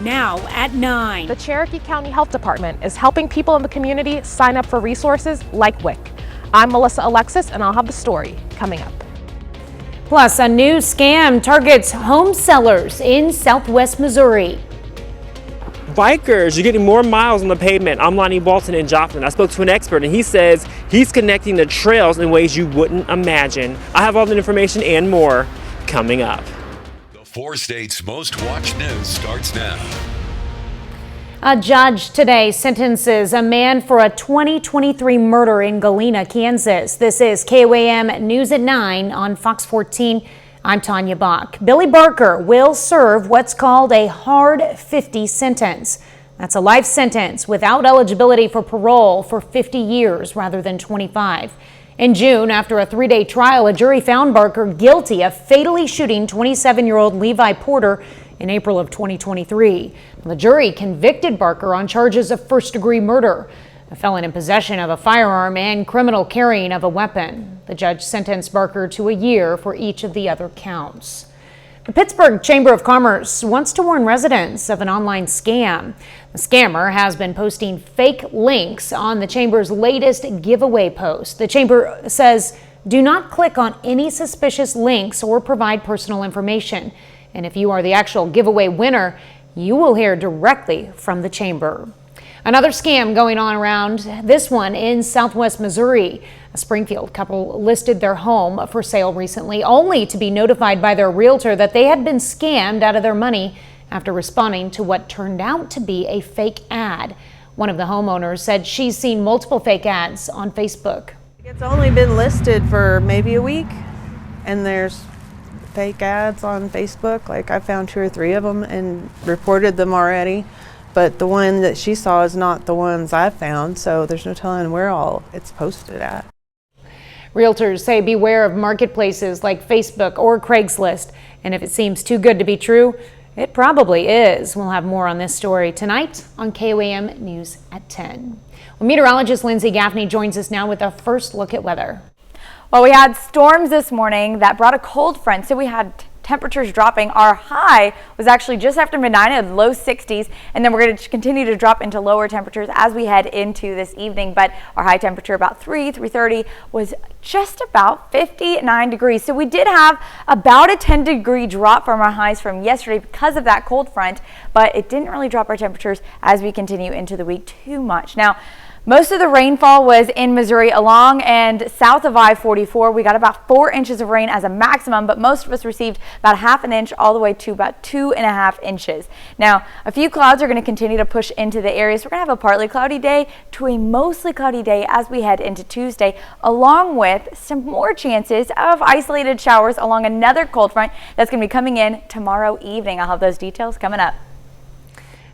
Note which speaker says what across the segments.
Speaker 1: now at 9.
Speaker 2: The Cherokee County Health Department is helping people in the community sign up for resources like WIC. I'm Melissa Alexis, and I'll have the story coming up.
Speaker 1: Plus, a new scam targets home sellers in Southwest Missouri.
Speaker 3: Bikers, you're getting more miles on the pavement. I'm Lonnie Walton in Joplin. I spoke to an expert and he says he's connecting the trails in ways you wouldn't imagine. I have all the information and more coming up.
Speaker 4: The 4 states' most watched news starts now.
Speaker 1: A judge today sentences a man for a 2023 murder in Galena, Kansas. This is KOAM News at 9 on Fox 14. I'm Tanya Bach. Billy Barker will serve what's called a hard 50 sentence. That's a life sentence without eligibility for parole for 50 years rather than 25. In June, after a 3-day trial, a jury found Barker guilty of fatally shooting 27-year-old Levi Porter in April of 2023. The jury convicted Barker on charges of first-degree murder, a felon in possession of a firearm, and criminal carrying of a weapon. The judge sentenced Barker to a year for each of the other counts. The Pittsburgh Chamber of Commerce wants to warn residents of an online scam. The scammer has been posting fake links on the chamber's latest giveaway post. The chamber says, do not click on any suspicious links or provide personal information. And if you are the actual giveaway winner, you will hear directly from the chamber. Another scam going on around, this one in Southwest Missouri. A Springfield couple listed their home for sale recently, only to be notified by their realtor that they had been scammed out of their money after responding to what turned out to be a fake ad. One of the homeowners said she's seen multiple fake ads on Facebook.
Speaker 5: It's only been listed for maybe a week, and there's fake ads on Facebook. Like, I found 2 or 3 of them and reported them already. But the one that she saw is not the ones I found, so there's no telling where all it's posted at.
Speaker 1: Realtors say beware of marketplaces like Facebook or Craigslist, and if it seems too good to be true, it probably is. We'll have more on this story tonight on KOAM News at 10. Well, meteorologist Lindsay Gaffney joins us now with a first look at weather.
Speaker 6: Well, we had storms this morning that brought a cold front, so we had temperatures dropping. Our high was actually just after midnight at low 60s, and then we're going to continue to drop into lower temperatures as we head into this evening. But our high temperature about 3:30 was just about 59 degrees. So we did have about a 10-degree drop from our highs from yesterday because of that cold front, but it didn't really drop our temperatures as we continue into the week too much. Now, most of the rainfall was in Missouri along and south of I-44. We got about 4 inches of rain as a maximum, but most of us received about ½ an inch all the way to about 2.5 inches. Now, a few clouds are going to continue to push into the area, so we're going to have a partly cloudy day to a mostly cloudy day as we head into Tuesday, along with some more chances of isolated showers along another cold front that's going to be coming in tomorrow evening. I'll have those details coming up.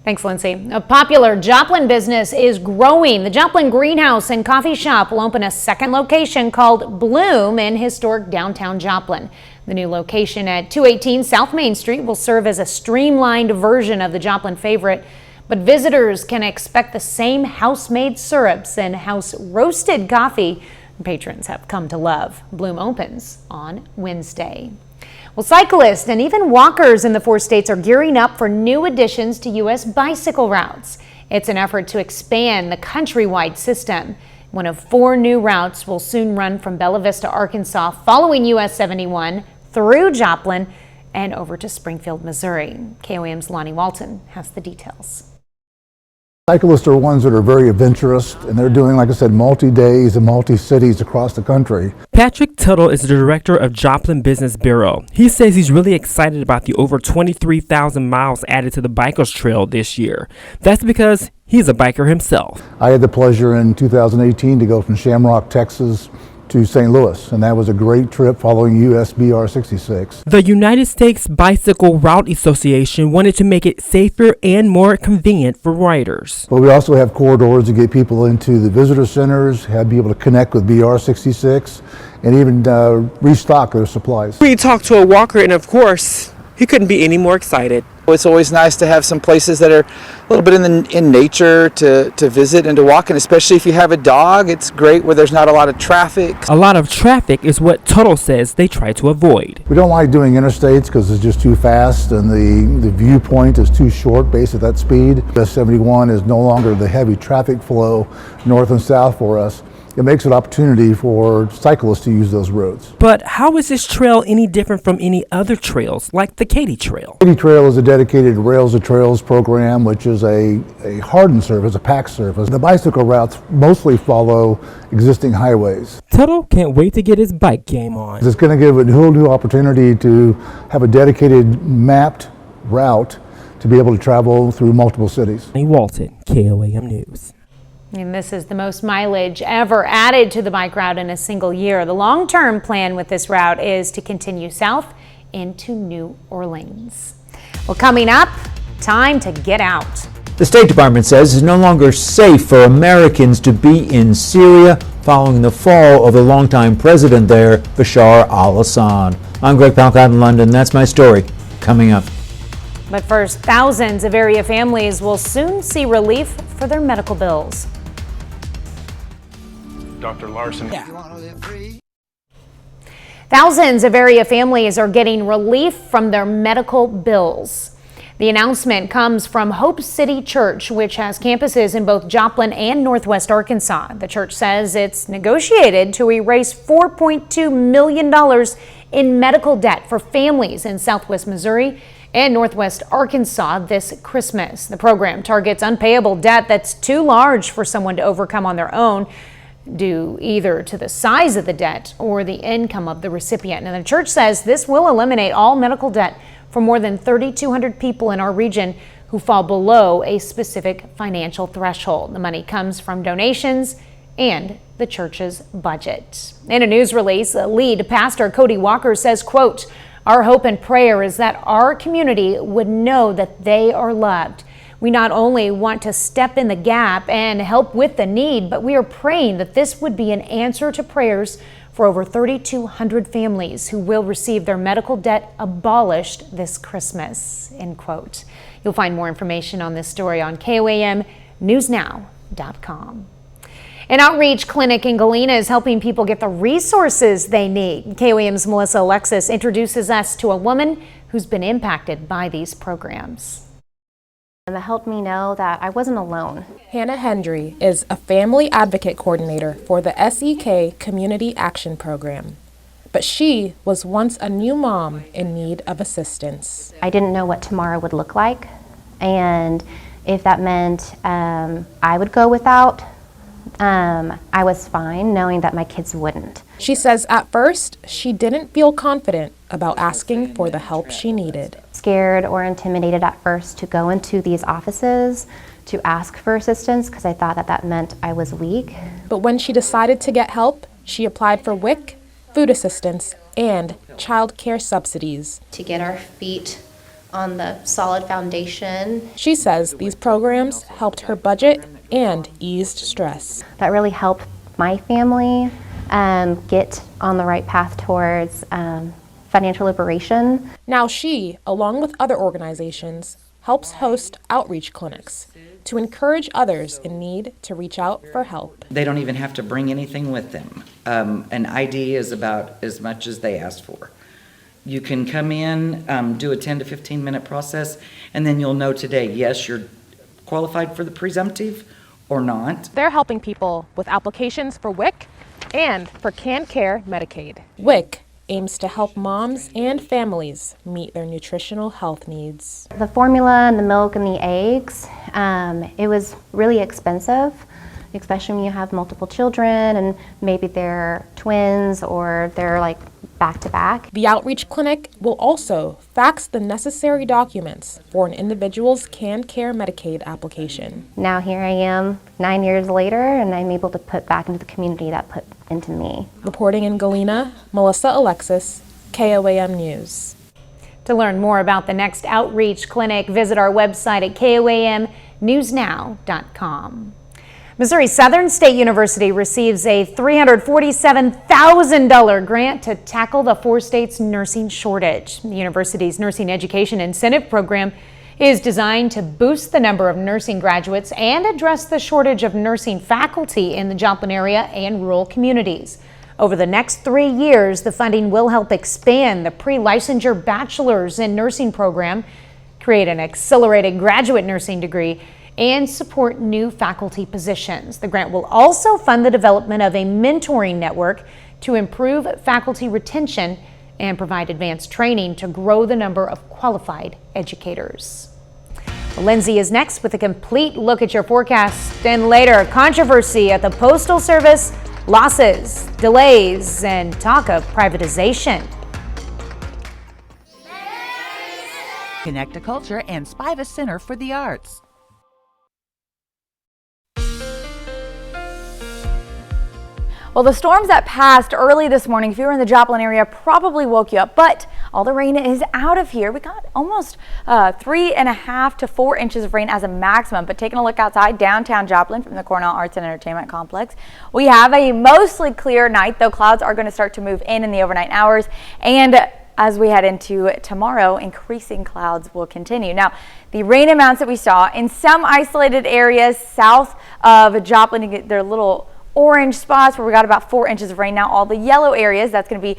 Speaker 1: Thanks, Lindsay. A popular Joplin business is growing. The Joplin Greenhouse and Coffee Shop will open a second location called Bloom in historic downtown Joplin. The new location at 218 South Main Street will serve as a streamlined version of the Joplin favorite, but visitors can expect the same house-made syrups and house-roasted coffee patrons have come to love. Bloom opens on Wednesday. Well, cyclists and even walkers in the 4 states are gearing up for new additions to U.S. bicycle routes. It's an effort to expand the countrywide system. One of 4 new routes will soon run from Bella Vista, Arkansas, following US 71 through Joplin and over to Springfield, Missouri. KOAM's Lonnie Walton has the details.
Speaker 7: Cyclists are ones that are very adventurous, and they're doing, like I said, multi-days and multi-cities across the country.
Speaker 3: Patrick Tuttle is the director of Joplin Business Bureau. He says he's really excited about the over 23,000 miles added to the Bikers Trail this year. That's because he's a biker himself. I
Speaker 7: had the pleasure in 2018 to go from Shamrock, Texas to St. Louis, and that was a great trip following USBR 66.
Speaker 3: The United States Bicycle Route Association wanted to make it safer and more convenient for riders.
Speaker 7: But we also have corridors to get people into the visitor centers, be able to connect with BR 66, and even restock their supplies.
Speaker 3: We talked to a walker, and of course, He couldn't be any more excited.
Speaker 8: It's always nice to have some places that are a little bit in nature to visit and to walk in, especially if you have a dog. It's great where there's not a lot of traffic.
Speaker 3: A lot of traffic is what Tuttle says they try to avoid.
Speaker 7: We don't like doing interstates because it's just too fast and the viewpoint is too short based at that speed. S71 is no longer the heavy traffic flow north and south for us. It makes it an opportunity for cyclists to use those roads.
Speaker 3: But how is this trail any different from any other trails, like the Katy Trail?
Speaker 7: Katy Trail is a dedicated Rails to Trails program, which is a hardened surface, a packed surface. The bicycle routes mostly follow existing highways.
Speaker 3: Tuttle can't wait to get his bike game on.
Speaker 7: It's going to give a whole new opportunity to have a dedicated mapped route to be able to travel through multiple cities.
Speaker 3: Walton, KOAM News.
Speaker 1: And this is the most mileage ever added to the bike route in a single year. The long-term plan with this route is to continue south into New Orleans. Well, coming up, time to get out.
Speaker 9: The State Department says it's no longer safe for Americans to be in Syria following the fall of the longtime president there, Bashar al-Assad. I'm Greg Palcott in London. That's my story. Coming up.
Speaker 1: But first, thousands of area families will soon see relief for their medical bills.
Speaker 10: Dr. Larson.
Speaker 1: Thousands of area families are getting relief from their medical bills. The announcement comes from Hope City Church, which has campuses in both Joplin and Northwest Arkansas. The church says it's negotiated to erase $4.2 million in medical debt for families in Southwest Missouri and Northwest Arkansas this Christmas. The program targets unpayable debt that's too large for someone to overcome on their own, due either to the size of the debt or the income of the recipient. And the church says this will eliminate all medical debt for more than 3,200 people in our region who fall below a specific financial threshold. The money comes from donations and the church's budget. In a news release, lead pastor Cody Walker says, quote, "Our hope and prayer is that our community would know that they are loved. We not only want to step in the gap and help with the need, but we are praying that this would be an answer to prayers for over 3,200 families who will receive their medical debt abolished this Christmas," end quote. You'll find more information on this story on KOAMnewsnow.com. An outreach clinic in Galena is helping people get the resources they need. KOAM's Melissa Alexis introduces us to a woman who's been impacted by these programs.
Speaker 11: And it helped me know that I wasn't alone.
Speaker 2: Hannah Hendry is a family advocate coordinator for the SEK Community Action Program. But she was once a new mom in need of assistance.
Speaker 11: I didn't know what tomorrow would look like, and if that meant I would go without, I was fine knowing that my kids wouldn't.
Speaker 2: She says at first she didn't feel confident about asking for the help she needed.
Speaker 11: Scared or intimidated at first to go into these offices to ask for assistance because I thought that meant I was weak.
Speaker 2: But when she decided to get help, she applied for WIC, food assistance, and child care subsidies.
Speaker 12: To get our feet on the solid foundation.
Speaker 2: She says these programs helped her budget and eased stress.
Speaker 11: That really helped my family get on the right path towards financial liberation.
Speaker 2: Now she, along with other organizations, helps host outreach clinics to encourage others in need to reach out for help.
Speaker 13: They don't even have to bring anything with them. An ID is about as much as they ask for. You can come in, do a 10 to 15 minute process, and then you'll know today, yes, you're qualified for the presumptive or not.
Speaker 2: They're helping people with applications for WIC and for KanCare Medicaid. WIC aims to help moms and families meet their nutritional health needs.
Speaker 11: The formula and the milk and the eggs, it was really expensive, especially when you have multiple children and maybe they're twins or they're like back to back.
Speaker 2: The outreach clinic will also fax the necessary documents for an individual's KanCare Medicaid application.
Speaker 11: Now here I am 9 years later and I'm able to put back into the community that put into me.
Speaker 2: Reporting in Galena, Melissa Alexis, KOAM News.
Speaker 1: To learn more about the next outreach clinic, visit our website at KOAMnewsnow.com. Missouri Southern State University receives a $347,000 grant to tackle the 4 states' nursing shortage. The university's Nursing Education Incentive Program is designed to boost the number of nursing graduates and address the shortage of nursing faculty in the Joplin area and rural communities. Over the next 3 years, the funding will help expand the pre-licensure bachelor's in nursing program, create an accelerated graduate nursing degree, and support new faculty positions. The grant will also fund the development of a mentoring network to improve faculty retention and provide advanced training to grow the number of qualified educators. Lindsay is next with a complete look at your forecast, and later, controversy at the Postal Service, losses, delays, and talk of privatization.
Speaker 10: Connect to Culture and Spiva Center for the Arts.
Speaker 6: Well, the storms that passed early this morning, if you were in the Joplin area, probably woke you up, but all the rain is out of here. We got almost 3.5 to 4 inches of rain as a maximum, but taking a look outside downtown Joplin from the Cornell Arts and Entertainment Complex, we have a mostly clear night, though clouds are going to start to move in the overnight hours, and as we head into tomorrow, increasing clouds will continue. Now, the rain amounts that we saw in some isolated areas south of Joplin, you get their little orange spots where we got about 4 inches of rain. Now all the yellow areas, that's going to be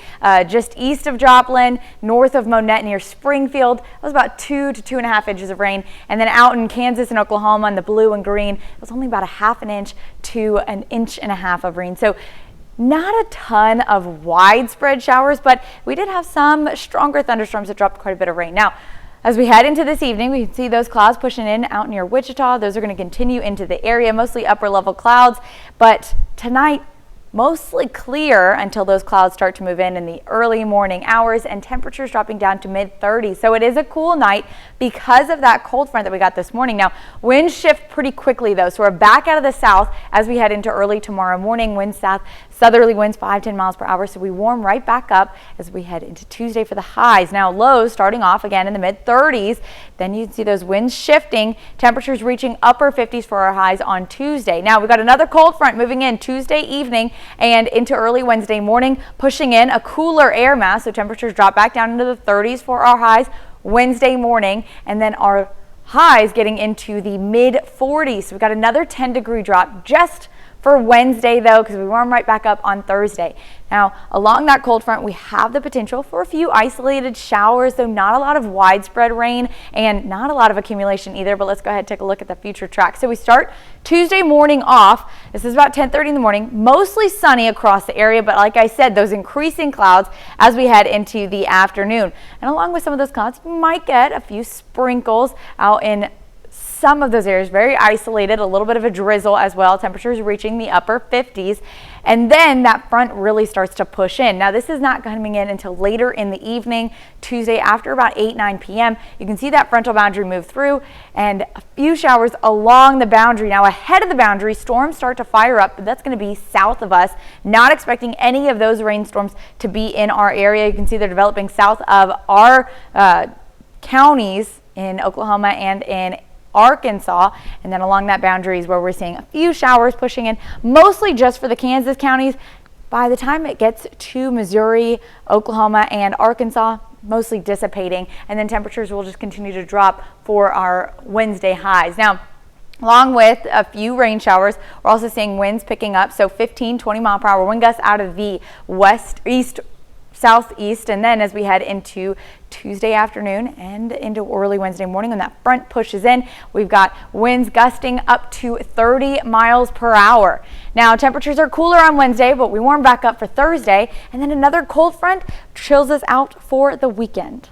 Speaker 6: just east of Joplin, north of Monette near Springfield, that was about 2 to 2.5 inches of rain. And then out in Kansas and Oklahoma in the blue and green, it was only about 1/2 inch to 1.5 inches of rain. So not a ton of widespread showers, but we did have some stronger thunderstorms that dropped quite a bit of rain. Now, as we head into this evening, we can see those clouds pushing in out near Wichita. Those are going to continue into the area, mostly upper level clouds. But tonight, mostly clear until those clouds start to move in the early morning hours, and temperatures dropping down to mid-30s. So it is a cool night because of that cold front that we got this morning. Now, winds shift pretty quickly though, so we're back out of the south as we head into early tomorrow morning. Winds southerly winds 5-10 miles per hour, so we warm right back up as we head into Tuesday for the highs. Now lows starting off again in the mid-30s. Then you can see those winds shifting, temperatures reaching upper 50s for our highs on Tuesday. Now we've got another cold front moving in Tuesday evening and into early Wednesday morning, pushing in a cooler air mass, so temperatures drop back down into the 30s for our highs Wednesday morning, and then our highs getting into the mid-40s. So we've got another 10-degree drop just for Wednesday though, because we warm right back up on Thursday. Now along that cold front, we have the potential for a few isolated showers, though not a lot of widespread rain and not a lot of accumulation either. But let's go ahead and take a look at the future track. So we start Tuesday morning off. This is about 10:30 in the morning, mostly sunny across the area, but like I said, those increasing clouds as we head into the afternoon. And along with some of those clouds, we might get a few sprinkles out in some of those areas, very isolated, a little bit of a drizzle as well, temperatures reaching the upper 50s. And then that front really starts to push in. Now this is not coming in until later in the evening, Tuesday after about 8-9 p.m. You can see that frontal boundary move through and a few showers along the boundary. Now ahead of the boundary, storms start to fire up, but that's going to be south of us. Not expecting any of those rainstorms to be in our area. You can see they're developing south of our counties in Oklahoma and in Arkansas, and then along that boundary is where we're seeing a few showers pushing in, mostly just for the Kansas counties. By the time it gets to Missouri, Oklahoma, and Arkansas, mostly dissipating, and then temperatures will just continue to drop for our Wednesday highs. Now, along with a few rain showers, we're also seeing winds picking up, so 15-20 mile per hour wind gusts out of the west, east, southeast, and then as we head into Tuesday afternoon and into early Wednesday morning, when that front pushes in, we've got winds gusting up to 30 miles per hour. Now temperatures are cooler on Wednesday, but we warm back up for Thursday, and then another cold front chills us out for the weekend.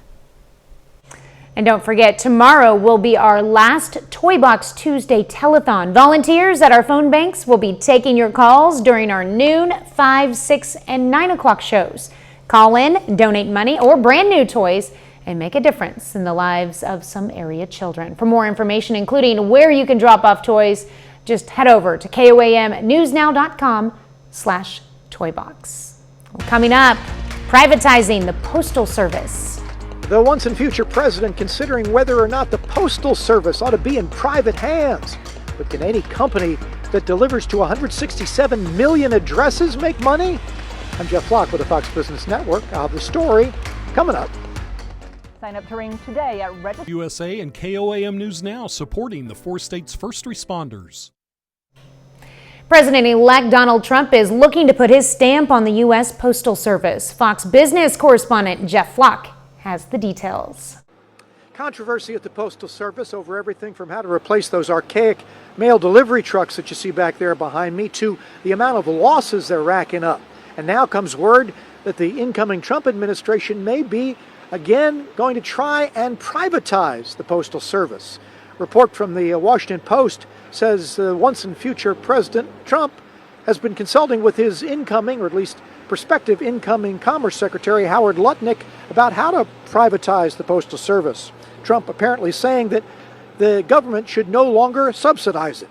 Speaker 1: And don't forget, tomorrow will be our last Toy Box Tuesday telethon. Volunteers at our phone banks will be taking your calls during our noon, 5, 6, and 9 o'clock shows. Call in, donate money or brand new toys, and make a difference in the lives of some area children. For more information, including where you can drop off toys, just head over to KOAMnewsnow.com/toybox. Coming up, privatizing the Postal Service.
Speaker 14: The once and future president considering whether or not the Postal Service ought to be in private hands. But can any company that delivers to 167 million addresses make money? I'm Jeff Flock with the Fox Business Network. I'll have the story coming up.
Speaker 15: Sign up to ring today at
Speaker 16: USA and KOAM News Now, supporting the 4 states' first responders.
Speaker 1: President-elect Donald Trump is looking to put his stamp on the U.S. Postal Service. Fox Business correspondent Jeff Flock has the details.
Speaker 14: Controversy at the Postal Service over everything from how to replace those archaic mail delivery trucks that you see back there behind me to the amount of losses they're racking up. And now comes word that the incoming Trump administration may be again going to try and privatize the Postal Service. Report from the Washington Post says once and future President Trump has been consulting with his incoming, or at least prospective incoming, Commerce Secretary Howard Lutnick about how to privatize the Postal Service. Trump apparently saying that the government should no longer subsidize it.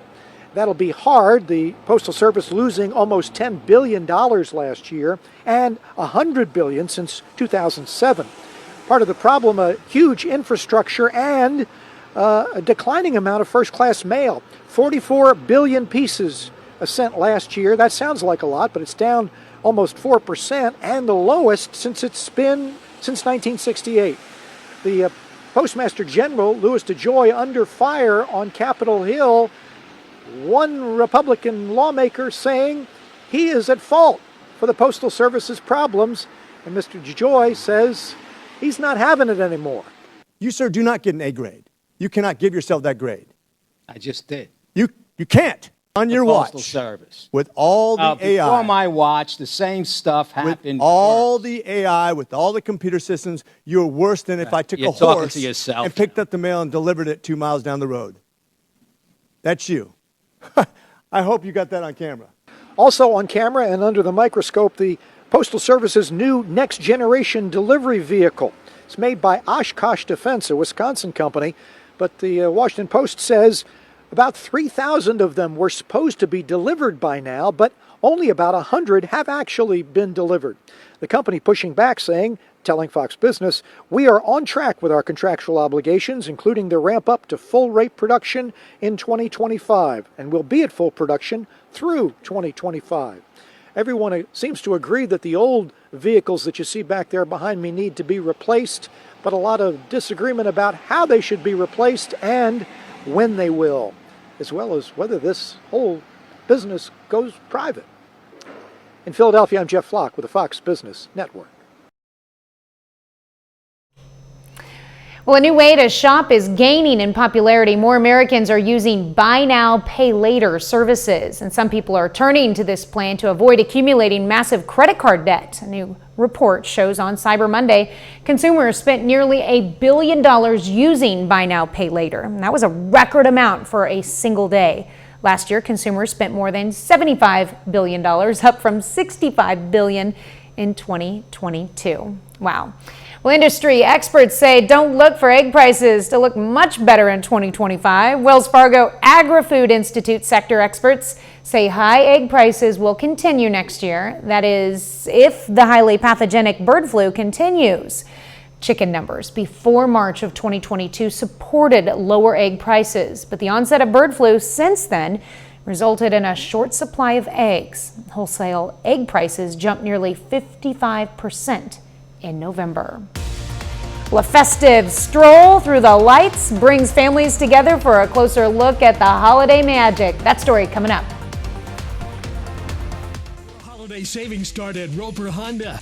Speaker 14: That'll be hard. The Postal Service losing almost $10 billion last year and $100 billion since 2007. Part of the problem, a huge infrastructure and a declining amount of first-class mail. 44 billion pieces sent last year. That sounds like a lot, but it's down almost 4% and the lowest since it's been since 1968. The Postmaster General, Louis DeJoy, under fire on Capitol Hill. One Republican lawmaker saying he is at fault for the Postal Service's problems, and Mr. DeJoy says he's not having it anymore.
Speaker 17: You, sir, do not get an A grade. You cannot give yourself that grade.
Speaker 18: I just did.
Speaker 17: You can't. On your watch.
Speaker 18: Postal Service.
Speaker 17: With all the AI.
Speaker 18: Before my watch, the same stuff happened.
Speaker 17: With all the AI, with all the computer systems, you're worse than if I took a horse and picked up the mail and delivered it 2 miles down the road. That's you. I hope you got that on camera.
Speaker 14: Also on camera and under the microscope, the Postal Service's new next-generation delivery vehicle. It's made by Oshkosh Defense, a Wisconsin company, but the Washington Post says about 3,000 of them were supposed to be delivered by now, but only about 100 have actually been delivered. The company pushing back, saying, telling Fox Business, we are on track with our contractual obligations, including the ramp up to full rate production in 2025, and will be at full production through 2025. Everyone seems to agree that the old vehicles that you see back there behind me need to be replaced, but a lot of disagreement about how they should be replaced and when they will, as well as whether this whole business goes private. In Philadelphia, I'm Jeff Flock with the Fox Business Network.
Speaker 1: Well, a new way to shop is gaining in popularity. More Americans are using buy now, pay later services, and some people are turning to this plan to avoid accumulating massive credit card debt. A new report shows on Cyber Monday, consumers spent nearly $1 billion using buy now, pay later. And that was a record amount for a single day. Last year, consumers spent more than $75 billion, up from $65 billion in 2022. Wow. Well, industry experts say don't look for egg prices to look much better in 2025. Wells Fargo Agri-Food Institute sector experts say high egg prices will continue next year. That is, if the highly pathogenic bird flu continues. Chicken numbers before March of 2022 supported lower egg prices, but the onset of bird flu since then resulted in a short supply of eggs. Wholesale egg prices jumped nearly 55% in November. Well, a festive stroll through the lights brings families together for a closer look at the holiday magic. That story coming up.
Speaker 16: Holiday savings start at Roper Honda.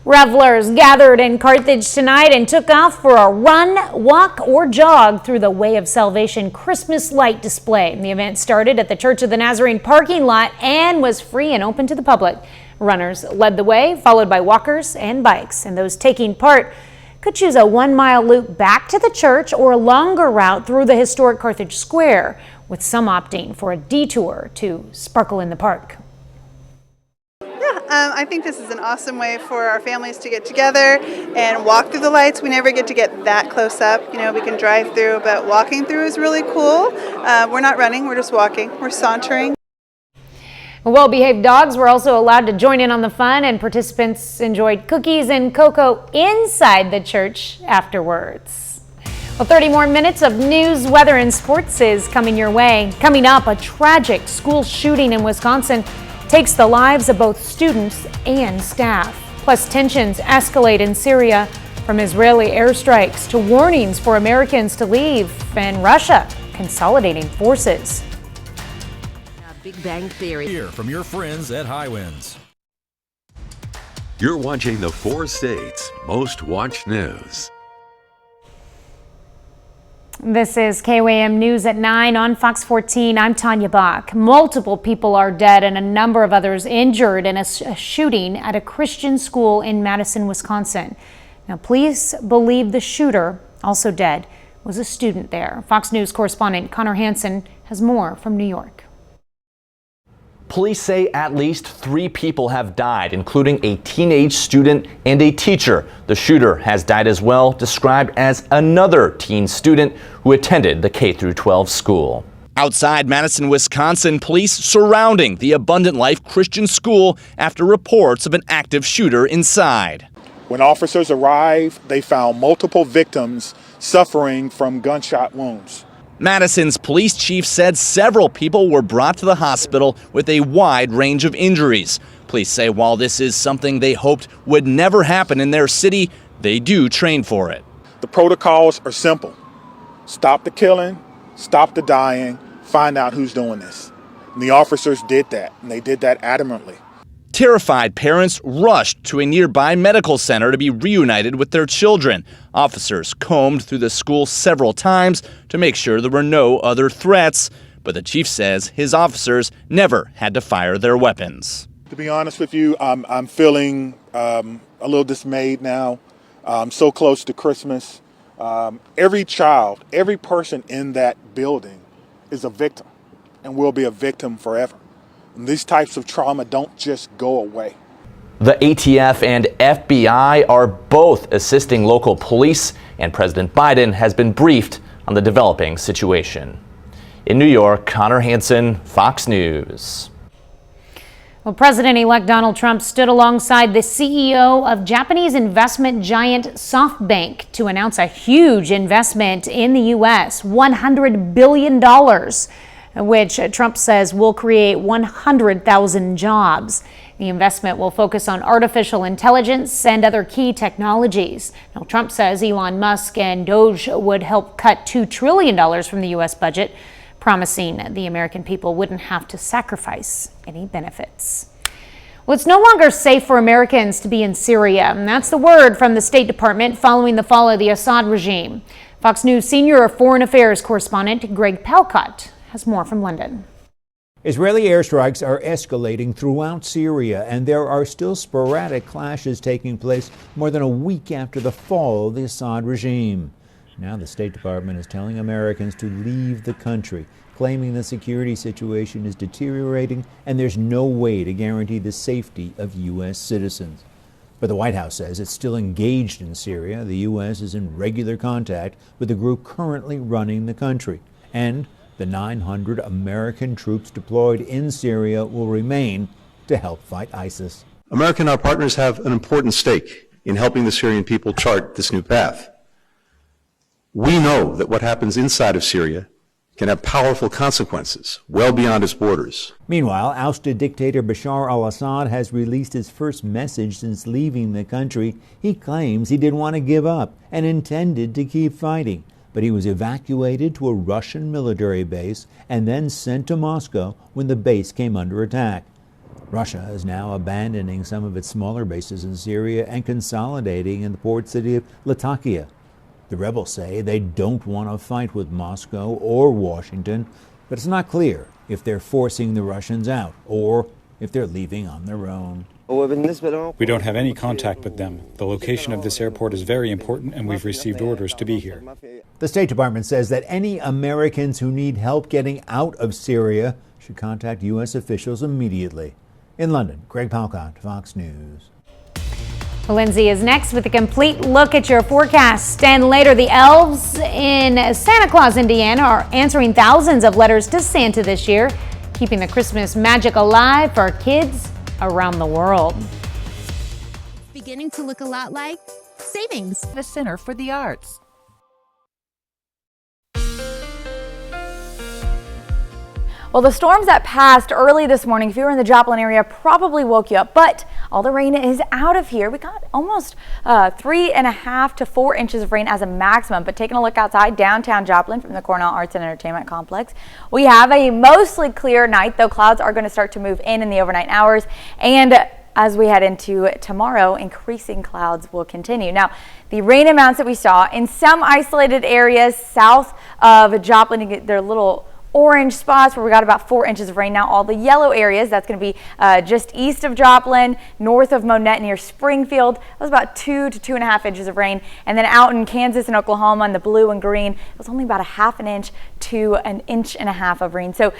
Speaker 1: Revelers gathered in Carthage tonight and took off for a run, walk, or jog through the Way of Salvation Christmas light display. The event started at the Church of the Nazarene parking lot and was free and open to the public. Runners led the way, followed by walkers and bikes, and those taking part could choose a 1-mile loop back to the church or a longer route through the historic Carthage Square, with some opting for a detour to Sparkle in the Park.
Speaker 19: I think this is an awesome way for our families to get together and walk through the lights. We never get to get that close up. You know, we can drive through, but walking through is really cool. We're not running, we're just walking. We're sauntering.
Speaker 1: Well-behaved dogs were also allowed to join in on the fun, and participants enjoyed cookies and cocoa inside the church afterwards. Well, 30 more minutes of news, weather, and sports is coming your way. Coming up, a tragic school shooting in Wisconsin takes the lives of both students and staff. Plus, tensions escalate in Syria, from Israeli airstrikes to warnings for Americans to leave, and Russia consolidating forces.
Speaker 20: Big Bang Theory.
Speaker 21: Hear from your friends at Highwinds.
Speaker 4: You're watching the 4 states' most watched news.
Speaker 1: This is KOAM News at 9 on Fox 14. I'm Tanya Bach. Multiple people are dead and a number of others injured in a shooting at a Christian school in Madison, Wisconsin. Now, police believe the shooter, also dead, was a student there. Fox News correspondent Connor Hansen has more from New York.
Speaker 22: Police say at least 3 people have died, including a teenage student and a teacher. The shooter has died as well, described as another teen student who attended the K-12 school. Outside Madison, Wisconsin, police surrounding the Abundant Life Christian school after reports of an active shooter inside.
Speaker 23: When officers arrived, they found multiple victims suffering from gunshot wounds.
Speaker 22: Madison's police chief said several people were brought to the hospital with a wide range of injuries. Police say while this is something they hoped would never happen in their city, they do train for it.
Speaker 23: The protocols are simple. Stop the killing, stop the dying, find out who's doing this. And the officers did that, and they did that adamantly.
Speaker 22: Terrified parents rushed to a nearby medical center to be reunited with their children. Officers combed through the school several times to make sure there were no other threats, but the chief says his officers never had to fire their weapons.
Speaker 23: To be honest with you, I'm feeling a little dismayed now. So close to Christmas. Every child, every person in that building is a victim and will be a victim forever. And these types of trauma don't just go away.
Speaker 22: The ATF and FBI are both assisting local police, and President Biden has been briefed on the developing situation. In New York, Connor Hansen, Fox News.
Speaker 1: Well, President-elect Donald Trump stood alongside the CEO of Japanese investment giant SoftBank to announce a huge investment in the U.S., $100 billion. Which Trump says will create 100,000 jobs. The investment will focus on artificial intelligence and other key technologies. Now, Trump says Elon Musk and Doge would help cut $2 trillion from the U.S. budget, promising the American people wouldn't have to sacrifice any benefits. Well, it's no longer safe for Americans to be in Syria, and that's the word from the State Department following the fall of the Assad regime. Fox News senior foreign affairs correspondent Greg Palcott has more from London.
Speaker 9: Israeli airstrikes are escalating throughout Syria, and there are still sporadic clashes taking place more than a week after the fall of the Assad regime. Now the State Department is telling Americans to leave the country, claiming the security situation is deteriorating and there's no way to guarantee the safety of U.S. citizens. But the White House says it's still engaged in Syria. The U.S. is in regular contact with the group currently running the country, and the 900 American troops deployed in Syria will remain to help fight ISIS.
Speaker 24: America and our partners have an important stake in helping the Syrian people chart this new path. We know that what happens inside of Syria can have powerful consequences well beyond its borders.
Speaker 9: Meanwhile, ousted dictator Bashar al-Assad has released his first message since leaving the country. He claims he didn't want to give up and intended to keep fighting, but he was evacuated to a Russian military base and then sent to Moscow when the base came under attack. Russia is now abandoning some of its smaller bases in Syria and consolidating in the port city of Latakia. The rebels say they don't want to fight with Moscow or Washington, but it's not clear if they're forcing the Russians out or if they're leaving on their own.
Speaker 25: We don't have any contact with them. The location of this airport is very important, and we've received orders to be here.
Speaker 9: The State Department says that any Americans who need help getting out of Syria should contact U.S. officials immediately. In London, Greg Palcott, Fox News.
Speaker 1: Lindsay is next with a complete look at your forecast. And later, the elves in Santa Claus, Indiana are answering thousands of letters to Santa this year, keeping the Christmas magic alive for kids around the world.
Speaker 26: Beginning to look a lot like savings.
Speaker 10: The Center for the Arts.
Speaker 6: Well, the storms that passed early this morning, if you were in the Joplin area, probably woke you up, but all the rain is out of here. We got almost 3.5 to 4 inches of rain as a maximum, but taking a look outside downtown Joplin from the Cornell Arts and Entertainment Complex, we have a mostly clear night, though clouds are going to start to move in the overnight hours, and as we head into tomorrow, increasing clouds will continue. Now, the rain amounts that we saw in some isolated areas south of Joplin, you get their little orange spots where we got about 4 inches of rain. Now all the yellow areas, that's going to be just east of Joplin, north of Monette near Springfield, that was about 2 to 2.5 inches of rain. And then out in Kansas and Oklahoma in the blue and green, it was only about 1/2 inch to 1.5 inches of rain. So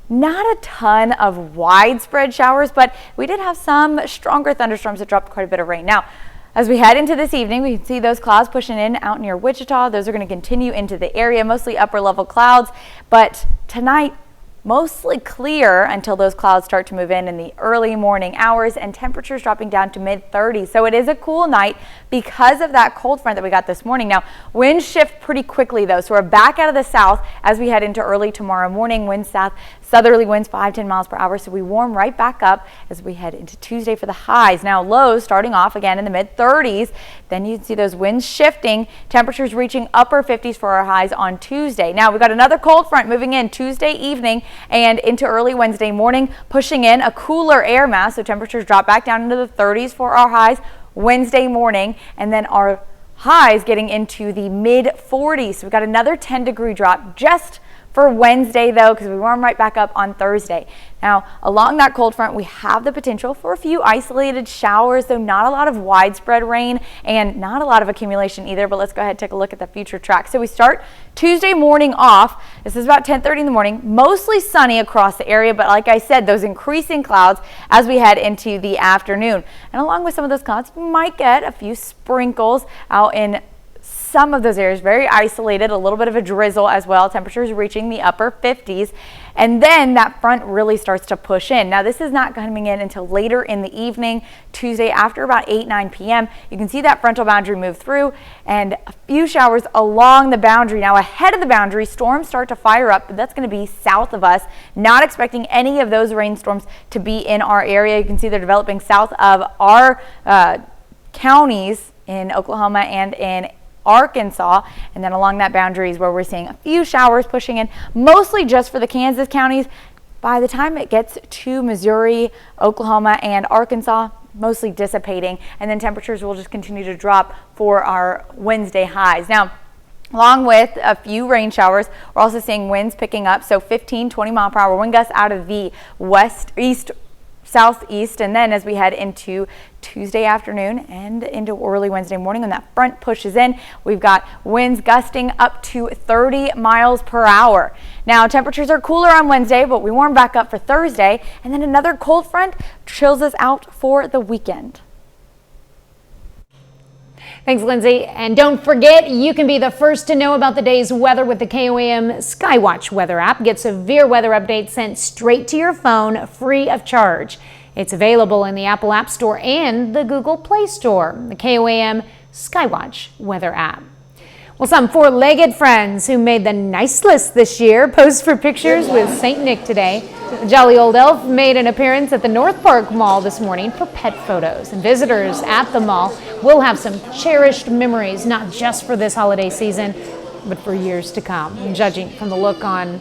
Speaker 6: not a ton of widespread showers, but we did have some stronger thunderstorms that dropped quite a bit of rain. Now, as we head into this evening, we can see those clouds pushing in out near Wichita. Those are going to continue into the area, mostly upper level clouds. But tonight, mostly clear until those clouds start to move in the early morning hours and temperatures dropping down to mid-30s. So it is a cool night because of that cold front that we got this morning. Now, winds shift pretty quickly though. So we're back out of the south as we head into early tomorrow morning. Winds south, southerly winds 5-10 miles per hour. So we warm right back up as we head into Tuesday for the highs. Now lows starting off again in the mid-30s. Then you can see those winds shifting, temperatures reaching upper 50s for our highs on Tuesday. Now we've got another cold front moving in Tuesday evening and into early Wednesday morning, pushing in a cooler air mass. So temperatures drop back down into the 30s for our highs Wednesday morning, and then our highs getting into the mid-40s. So we've got another 10-degree drop just for Wednesday though, because we warm right back up on Thursday. Now along that cold front, we have the potential for a few isolated showers, though not a lot of widespread rain and not a lot of accumulation either. But let's go ahead and take a look at the future track. So we start Tuesday morning off. This is about 10:30 in the morning, mostly sunny across the area, but like I said, those increasing clouds as we head into the afternoon. And along with some of those clouds, we might get a few sprinkles out in some of those areas, very isolated, a little bit of a drizzle as well, temperatures reaching the upper 50s. And then that front really starts to push in. Now this is not coming in until later in the evening, Tuesday after about 8-9 p.m. You can see that frontal boundary move through and a few showers along the boundary. Now ahead of the boundary, storms start to fire up, but that's going to be south of us. Not expecting any of those rainstorms to be in our area. You can see they're developing south of our counties in Oklahoma and in Arkansas, and then along that boundary is where we're seeing a few showers pushing in, mostly just for the Kansas counties. By the time it gets to Missouri, Oklahoma, and Arkansas, mostly dissipating, and then temperatures will just continue to drop for our Wednesday highs. Now, along with a few rain showers, we're also seeing winds picking up, so 15-20 mile per hour wind gusts out of the west, east, southeast, and then as we head into Tuesday afternoon and into early Wednesday morning, when that front pushes in, we've got winds gusting up to 30 miles per hour. Now temperatures are cooler on Wednesday, but we warm back up for Thursday, and then another cold front chills us out for the weekend.
Speaker 1: Thanks, Lindsay. And don't forget, you can be the first to know about the day's weather with the KOAM Skywatch weather app. Get severe weather updates sent straight to your phone, free of charge. It's available in the Apple App Store and the Google Play Store. The KOAM Skywatch weather app. Well, some four-legged friends who made the nice list this year posed for pictures with St. Nick today. The jolly old elf made an appearance at the North Park Mall this morning for pet photos. And visitors at the mall will have some cherished memories, not just for this holiday season, but for years to come. And judging from the look on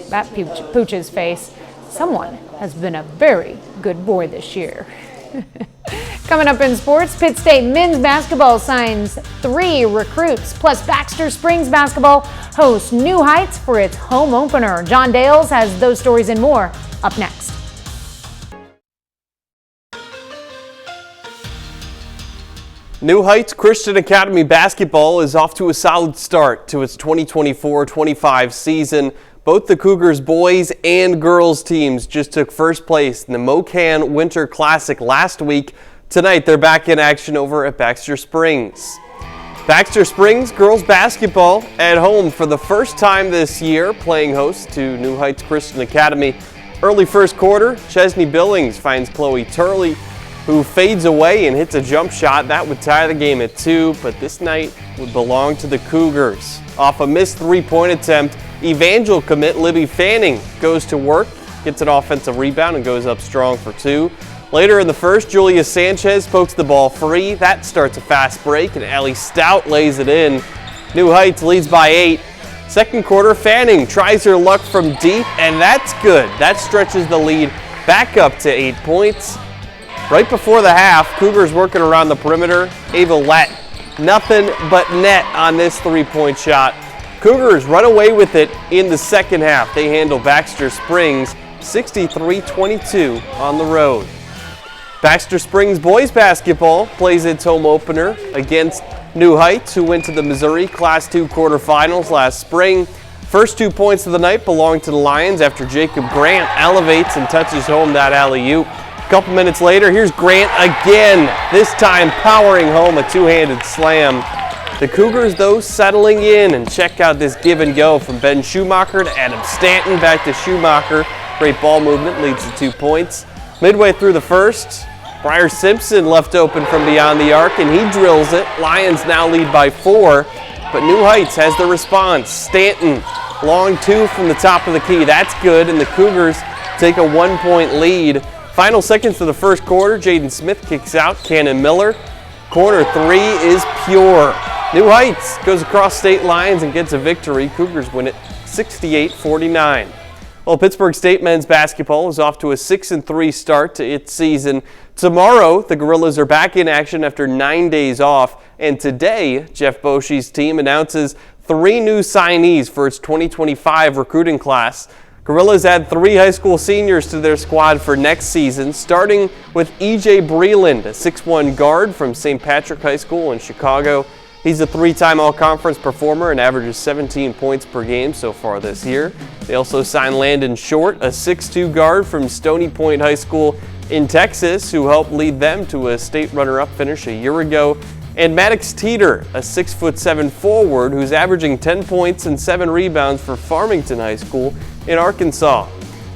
Speaker 1: that pooch's face, someone has been a very good boy this year. Coming up in sports, Pitt State men's basketball signs 3 recruits, plus Baxter Springs basketball hosts New Heights for its home opener. John Dales has those stories and more up next.
Speaker 3: New Heights Christian Academy basketball is off to a solid start to its 2024-25 season. Both the Cougars boys and girls teams just took first place in the MoKan Winter Classic last week. Tonight they're back in action over at Baxter Springs. Baxter Springs girls basketball at home for the first time this year, playing host to New Heights Christian Academy. Early first quarter, Chesney Billings finds Chloe Turley, who fades away and hits a jump shot. That would tie the game at 2, but this night would belong to the Cougars. Off a missed three-point attempt, Evangel commit Libby Fanning goes to work, gets an offensive rebound and goes up strong for 2. Later in the first, Julia Sanchez pokes the ball free. That starts a fast break, and Allie Stout lays it in. New Heights leads by 8. Second quarter, Fanning tries her luck from deep, and that's good. That stretches the lead back up to 8 points. Right before the half, Cougars working around the perimeter. Ava Lett, nothing but net on this 3-point shot. Cougars run away with it in the second half. They handle Baxter Springs 63-22 on the road. Baxter Springs boys basketball plays its home opener against New Heights, who went to the Missouri Class 2 quarterfinals last spring. First 2 points of the night belong to the Lions after Jacob Grant elevates and touches home that alley-oop. A couple minutes later, here's Grant again, this time powering home a two-handed slam. The Cougars, though, settling in, and check out this give and go from Ben Schumacher to Adam Stanton, back to Schumacher. Great ball movement, leads to 2 points. Midway through the first, Briar Simpson left open from beyond the arc, and he drills it. Lions now lead by 4, but New Heights has the response. Stanton, long 2 from the top of the key. That's good, and the Cougars take a 1-point lead. Final seconds of the first quarter, Jaden Smith kicks out. Cannon Miller, corner 3 is pure. New Heights goes across state lines and gets a victory. Cougars win it 68-49. Well, Pittsburgh State men's basketball is off to a 6-3 start to its season. Tomorrow, the Gorillas are back in action after 9 days off. And today, Jeff Boshy's team announces 3 new signees for its 2025 recruiting class. Gorillas add 3 high school seniors to their squad for next season, starting with E.J. Breland, a 6'1 guard from St. Patrick High School in Chicago. He's a 3-time all-conference performer and averages 17 points per game so far this year. They also signed Landon Short, a 6'2 guard from Stony Point High School in Texas, who helped lead them to a state runner-up finish a year ago. And Maddox Teeter, a 6'7 forward who's averaging 10 points and 7 rebounds for Farmington High School in Arkansas.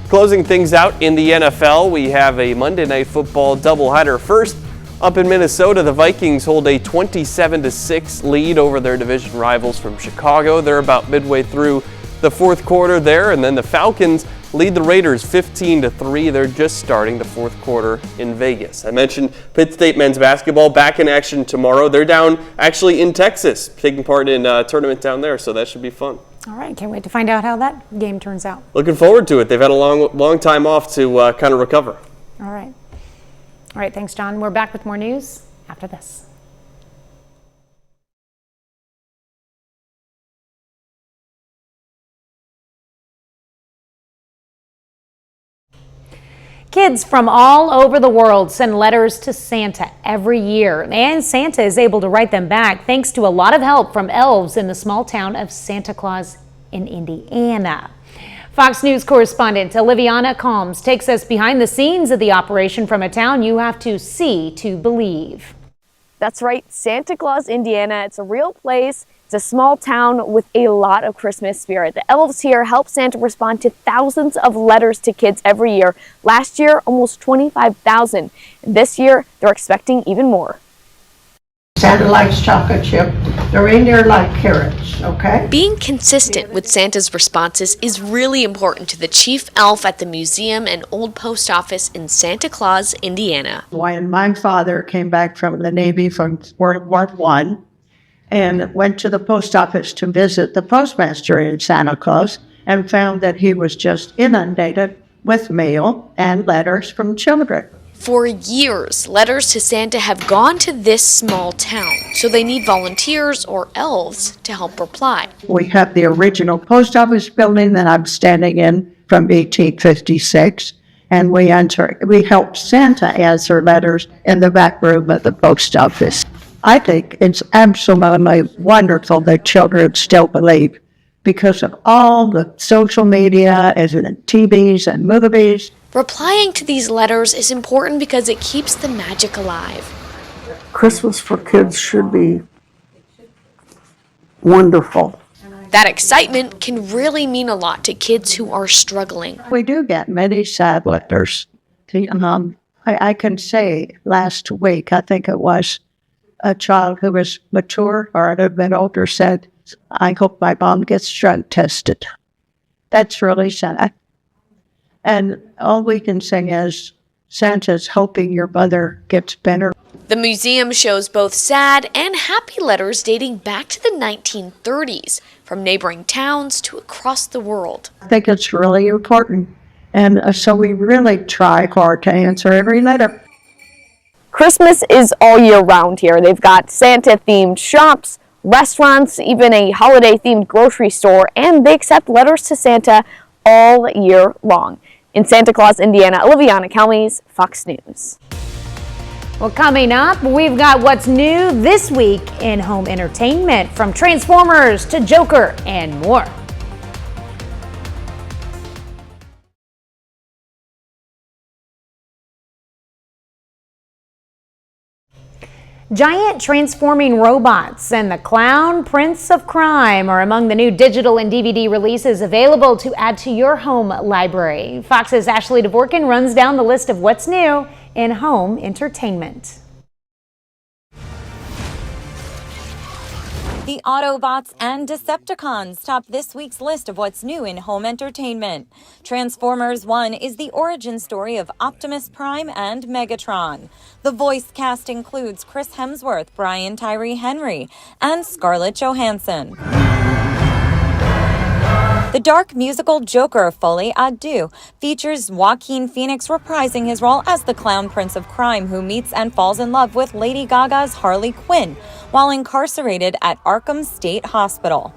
Speaker 3: Closing things out in the NFL, we have a Monday Night Football doubleheader. First, up in Minnesota, the Vikings hold a 27-6 lead over their division rivals from Chicago. They're about midway through the fourth quarter there, and then the Falcons lead the Raiders 15-3. They're just starting the fourth quarter in Vegas. I mentioned Pitt State men's basketball back in action tomorrow. They're down actually in Texas, taking part in a tournament down there, so that should be fun.
Speaker 1: All right, can't wait to find out how that game turns out.
Speaker 3: Looking forward to it. They've had a long time off to kind of recover.
Speaker 1: All right. All right, thanks, John. We're back with more news after this. Kids from all over the world send letters to Santa every year, and Santa is able to write them back thanks to a lot of help from elves in the small town of Santa Claus in Indiana. Fox News correspondent Oliviana Combs takes us behind the scenes of the operation from a town you have to see to believe.
Speaker 5: That's right, Santa Claus, Indiana. It's a real place. It's a small town with a lot of Christmas spirit. The elves here help Santa respond to thousands of letters to kids every year. Last year, almost 25,000. This year, they're expecting even more.
Speaker 7: Santa likes chocolate chip. The reindeer like carrots, okay?
Speaker 8: Being consistent with Santa's responses is really important to the chief elf at the museum and old post office in Santa Claus, Indiana.
Speaker 7: When my father came back from the Navy from World War I and went to the post office to visit the postmaster in Santa Claus and found that he was just inundated with mail and letters from children.
Speaker 8: For years, letters to Santa have gone to this small town, so they need volunteers or elves to help reply.
Speaker 7: We have the original post office building that I'm standing in from 1856, and we help Santa answer letters in the back room of the post office. I think it's absolutely wonderful that children still believe because of all the social media and TVs and movies.
Speaker 8: Replying to these letters is important because it keeps the magic alive.
Speaker 7: Christmas for kids should be wonderful.
Speaker 8: That excitement can really mean a lot to kids who are struggling.
Speaker 7: We do get many sad letters. I can say last week, I think it was, a child who was mature or a bit older said, I hope my mom gets drug tested. That's really sad. And all we can say is, Santa's hoping your mother gets better.
Speaker 8: The museum shows both sad and happy letters dating back to the 1930s, from neighboring towns to across the world.
Speaker 7: I think it's really important. And so we really try hard to answer every letter.
Speaker 5: Christmas is all year round here. They've got Santa-themed shops, restaurants, even a holiday-themed grocery store, and they accept letters to Santa all year long. In Santa Claus, Indiana, Oliviana Kelmes, Fox News.
Speaker 1: Well, coming up, we've got what's new this week in home entertainment, from Transformers to Joker and more. Giant transforming robots and the Clown Prince of Crime are among the new digital and DVD releases available to add to your home library. Fox's Ashley Dvorkin runs down the list of what's new in home entertainment.
Speaker 2: The Autobots and Decepticons top this week's list of what's new in home entertainment. Transformers 1 is the origin story of Optimus Prime and Megatron. The voice cast includes Chris Hemsworth, Brian Tyree Henry, and Scarlett Johansson. The dark musical Joker, Folie à Deux, features Joaquin Phoenix reprising his role as the Clown Prince of Crime, who meets and falls in love with Lady Gaga's Harley Quinn while incarcerated at Arkham State Hospital.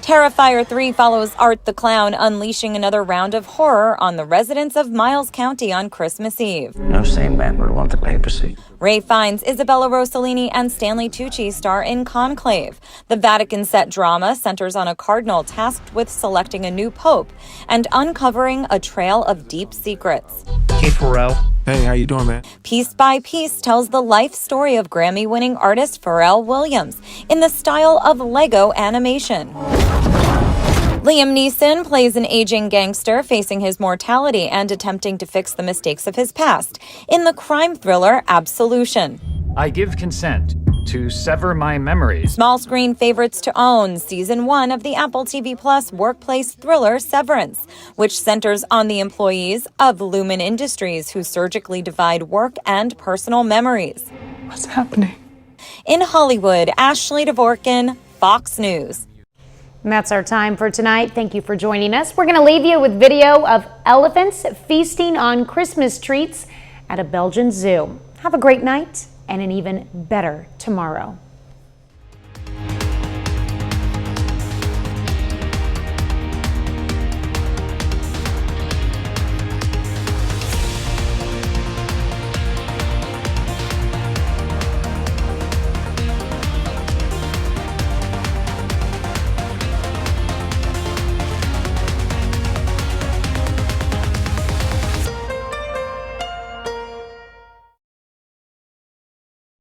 Speaker 2: Terrifier 3 follows Art the Clown, unleashing another round of horror on the residents of Miles County on Christmas Eve.
Speaker 11: No sane man would want the papacy.
Speaker 2: Ray Fiennes, Isabella Rossellini, and Stanley Tucci star in Conclave. The Vatican-set drama centers on a cardinal tasked with selecting a new pope and uncovering a trail of deep secrets.
Speaker 11: Hey, Pharrell. Hey, how you doing, man?
Speaker 2: Piece by Piece tells the life story of Grammy-winning artist Pharrell Williams in the style of Lego animation. Liam Neeson plays an aging gangster facing his mortality and attempting to fix the mistakes of his past in the crime thriller Absolution.
Speaker 12: I give consent to sever my memories.
Speaker 2: Small screen favorites to own, Season 1 of the Apple TV Plus workplace thriller Severance, which centers on the employees of Lumen Industries who surgically divide work and personal memories.
Speaker 11: What's happening?
Speaker 2: In Hollywood, Ashley Dvorkin, Fox News.
Speaker 1: And that's our time for tonight. Thank you for joining us. We're going to leave you with video of elephants feasting on Christmas treats at a Belgian zoo. Have a great night and an even better tomorrow.